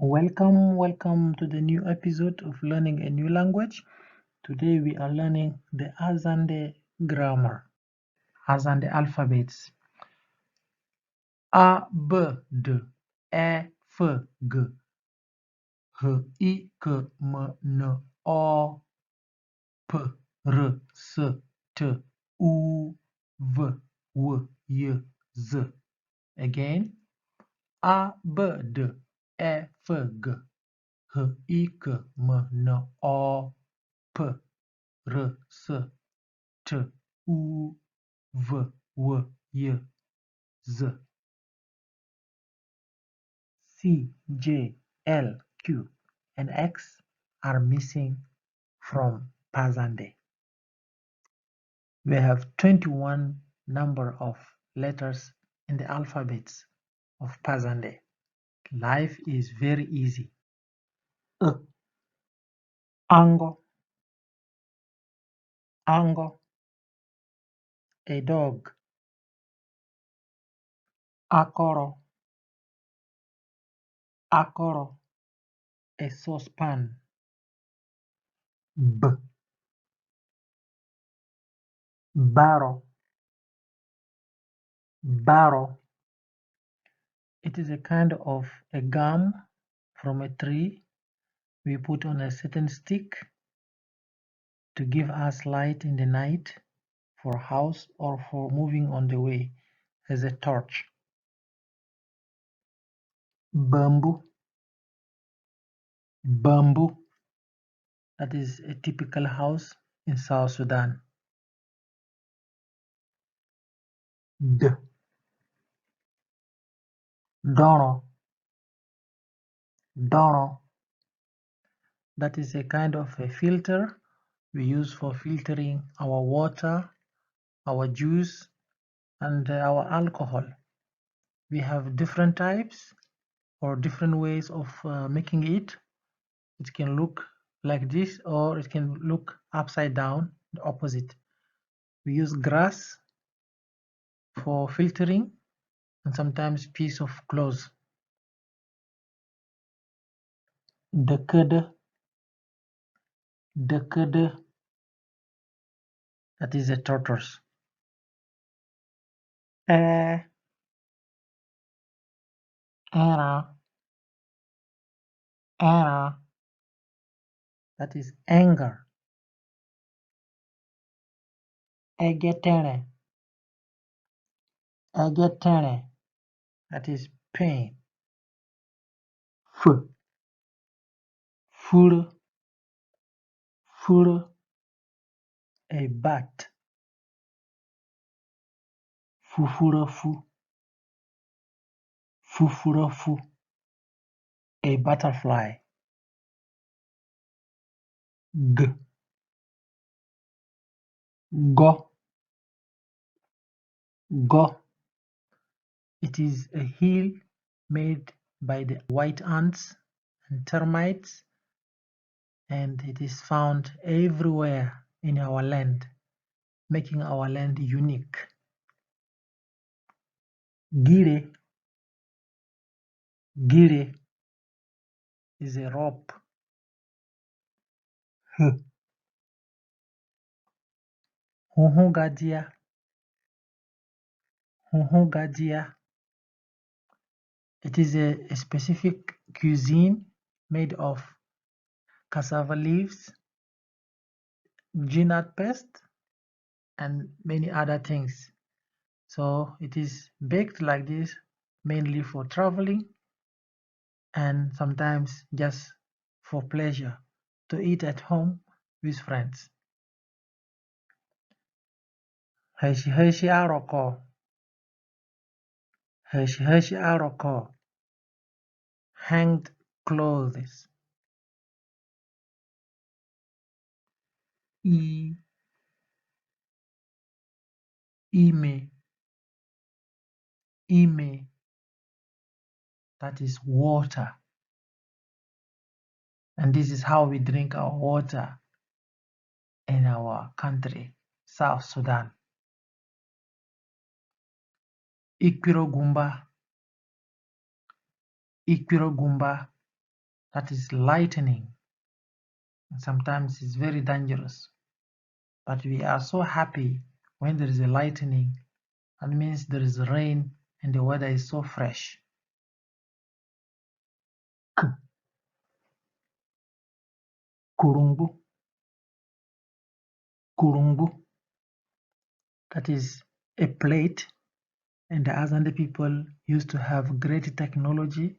Welcome to the new episode of Learning a New Language. Today we are learning the Azande Grammar, Azande alphabets. A, B, D, E, F, G, H, I, K, M, N, O, P, R, S, T, U, V, W, Y, Z. Again, A, B, D, E, F, G, H, I, K, M, N, O, P, R, S, T, U, V, W, Y, Z. C, J, L, Q, and X are missing from Pazande. We have 21 number of letters in the alphabets of Pazande. Life is very easy. Ango, ango, a dog. Akoro, akoro, a saucepan. B, barrow, barrow. It is a kind of a gum from a tree we put on a certain stick to give us light in the night for house or for moving on the way as a torch. Bamboo, bamboo. That is a typical house in South Sudan. Dono, dono. That is a kind of a filter we use for filtering our water, our juice, and our alcohol. We have different types or different ways of making it. It can look like this or it can look upside down, the opposite. We use grass for filtering and sometimes piece of cloth. Dekede, dekede. That is a tortoise. Era, era. That is anger. Egetere, egetere. That is pain. F, furu, furu. A bat. Fufurafu, fufurafu. A butterfly. G, go, go. It is a hill made by the white ants and termites, and it is found everywhere in our land, making our land unique. Gire, gire is a rope. Huhugadia, huhugadia. It is a specific cuisine made of cassava leaves, peanut paste, and many other things. So it is baked like this mainly for traveling and sometimes just for pleasure to eat at home with friends. Hershey Hershey aroko, Hershey Hershey aroko. Hanged clothes. Ime, ime. That is water. And this is how we drink our water in our country, South Sudan. Ikpirogumba, ikpirogumba. that is lightning. Sometimes it's very dangerous, but we are so happy when there is a lightning. That means there is rain and the weather is so fresh. Kurungu, kurungu, that is a plate, and the Azande people used to have great technology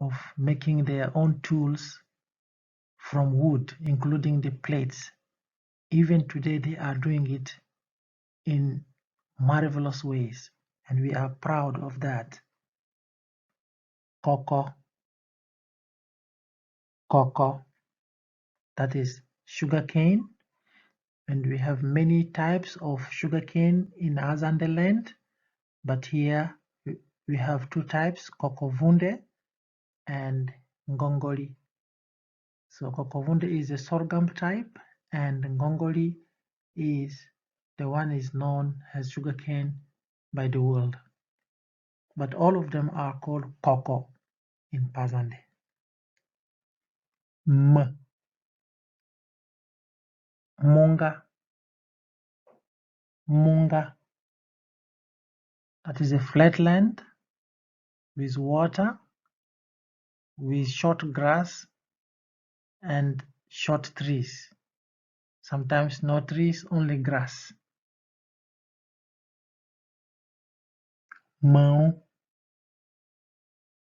of making their own tools from wood, including the plates. Even today they are doing it in marvelous ways, and we are proud of that. Cocoa, cocoa, that is sugarcane, and we have many types of sugarcane in Azande land, but here we have two types, Kokovunde and Ngongoli. So Kokovunde is a sorghum type, and Ngongoli is the one is known as sugarcane by the world. But all of them are called cocoa in Pazande. Munga, munga, that is a flat land with water, with short grass and short trees. Sometimes no trees, only grass. Mão,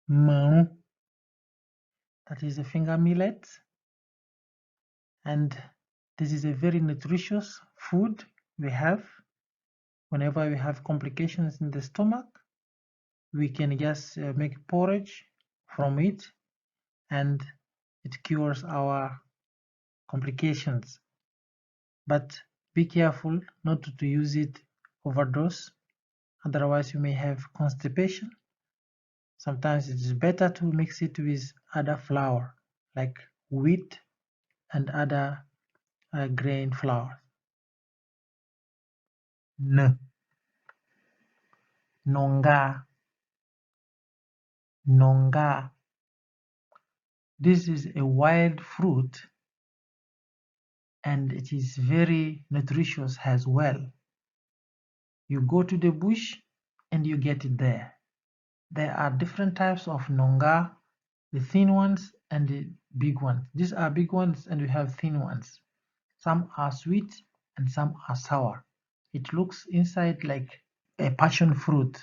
mão, that is a finger millet, and this is a very nutritious food we have. Whenever we have complications in the stomach, we can just make porridge from it, and it cures our complications. But be careful not to use it overdose, otherwise you may have constipation. Sometimes it is better to mix it with other flour like wheat and other grain flour. Nonga, nonga. This is a wild fruit and it is very nutritious as well. You go to the bush and you get it there. There are different types of nonga, the thin ones and the big ones. These are big ones and we have thin ones. Some are sweet and some are sour. It looks inside like a passion fruit,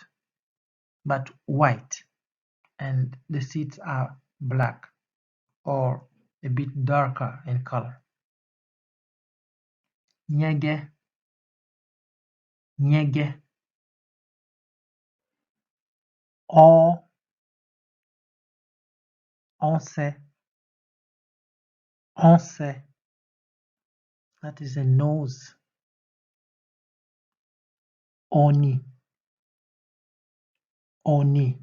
but white, and the seeds are black or a bit darker in color. Nyege, nyege. O, onse, onse. That is a nose. Oni, oni.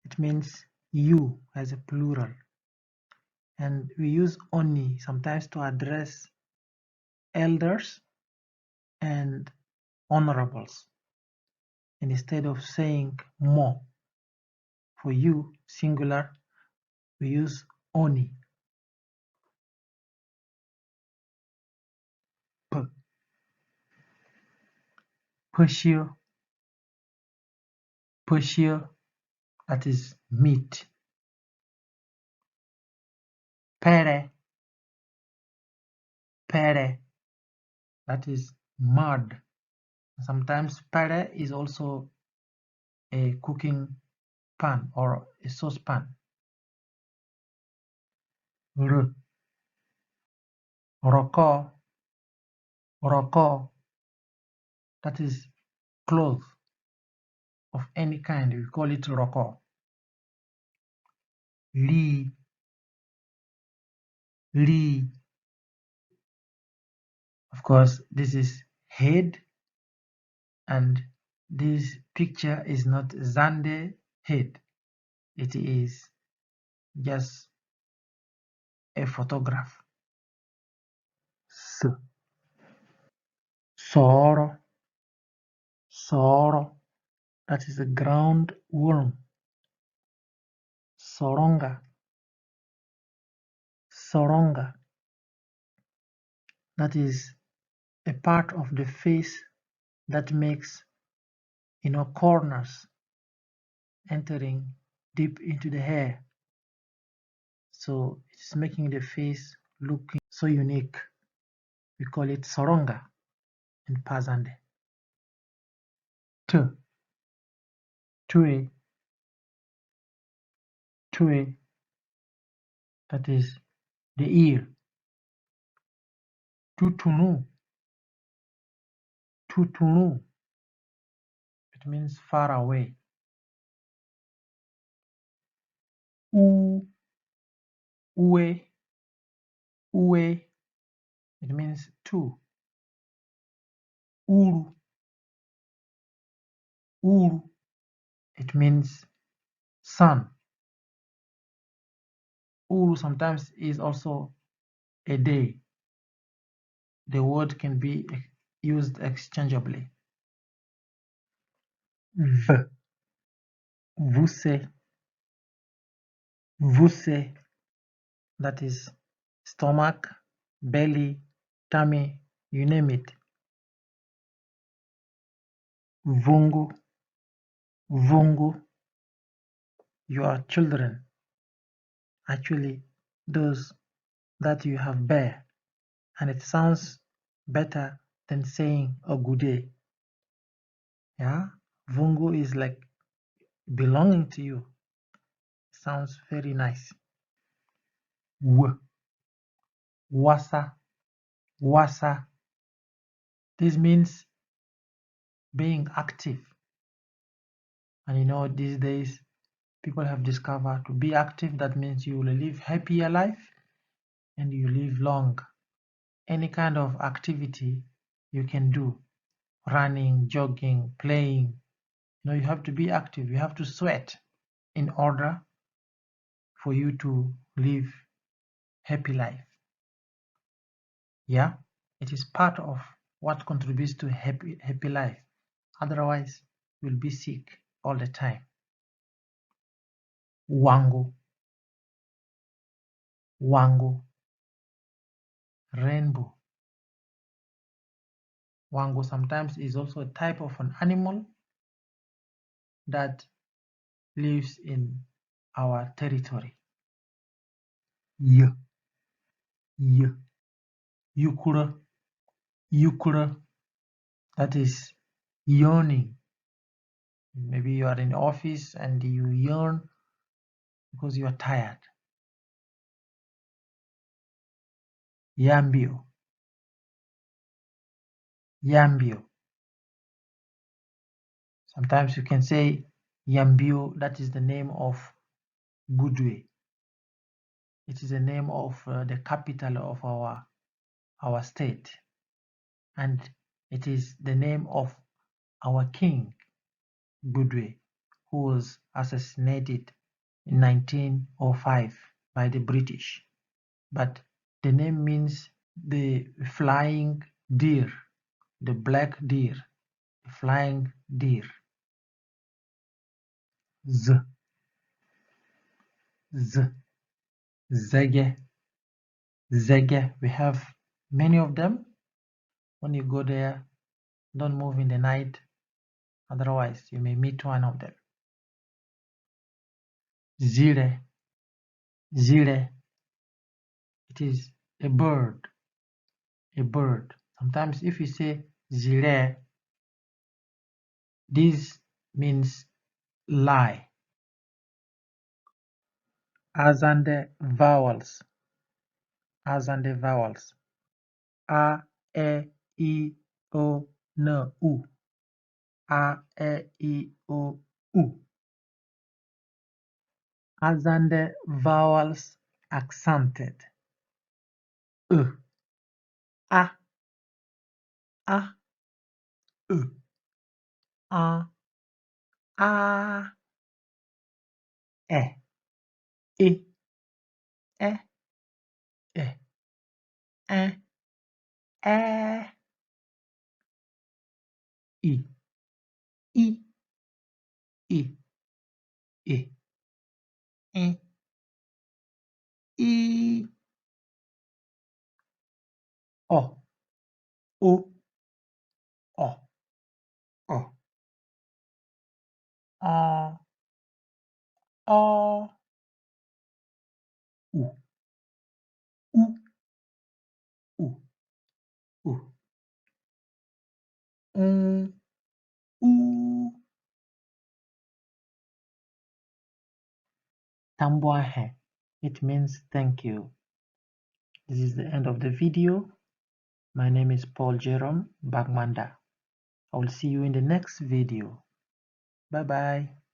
It means you as a plural. And we use oni sometimes to address elders and honorables. And instead of saying mo for you, singular, we use oni. P, pushio, pushio, that is meat. Pere, pere, that is mud. Sometimes pere is also a cooking pan or a saucepan. R, roko, roko, that is cloth of any kind. We call it roko. Li, li. Of course, this is head, and this picture is not Zande head. It is just a photograph. S, soro, soro, that is a ground worm. Soronga. Soronga. That is a part of the face that makes corners entering deep into the hair. So it's making the face looking so unique. We call it soronga in Pazande. Tue. That is the ear. Tutunu. It means far away. Ue. It means two. Uru. It means sun. Uru sometimes is also a day. The word can be used exchangeably. Vuse. That is stomach, belly, tummy, you name it. Vungu. Your children. Actually, those that you have bear. And it sounds better than saying ogude. Yeah? Vungu is like belonging to you. Sounds very nice. Wasa. This means being active. And these days people have discovered to be active, that means you will live happier life and you live long. Any kind of activity you can do, running, jogging, playing, you have to be active. You have to sweat in order for you to live happy life. Yeah, it is part of what contributes to happy life. Otherwise, you'll be sick all the time. Wangu. Rainbow. Wangu sometimes is also a type of an animal that lives in our territory. Yukura. That is yawning. Maybe you are in office and you yawn because you are tired. Yambio. Sometimes you can say Yambio. That is the name of Budwe. It is the name of the capital of our state, and it is the name of our king, Budwe, who was assassinated in 1905 by the British. But the name means the flying deer, the black deer, the flying deer. Zege. We have many of them. When you go there, don't move in the night, otherwise you may meet one of them. Zire. It is a bird. Sometimes if you say zire, this means lie. Azande vowels. A, E, I, O, N, U. A, E, I, O, U. Azande vowels accented. A, E, A, E, I, I, I, O, O, O, O, A, O, U, U, U, U, U. Tambwahe. It means thank you. This is the end of the video. My name is Paul Jerome Bagmanda. I will see you in the next video. Bye bye.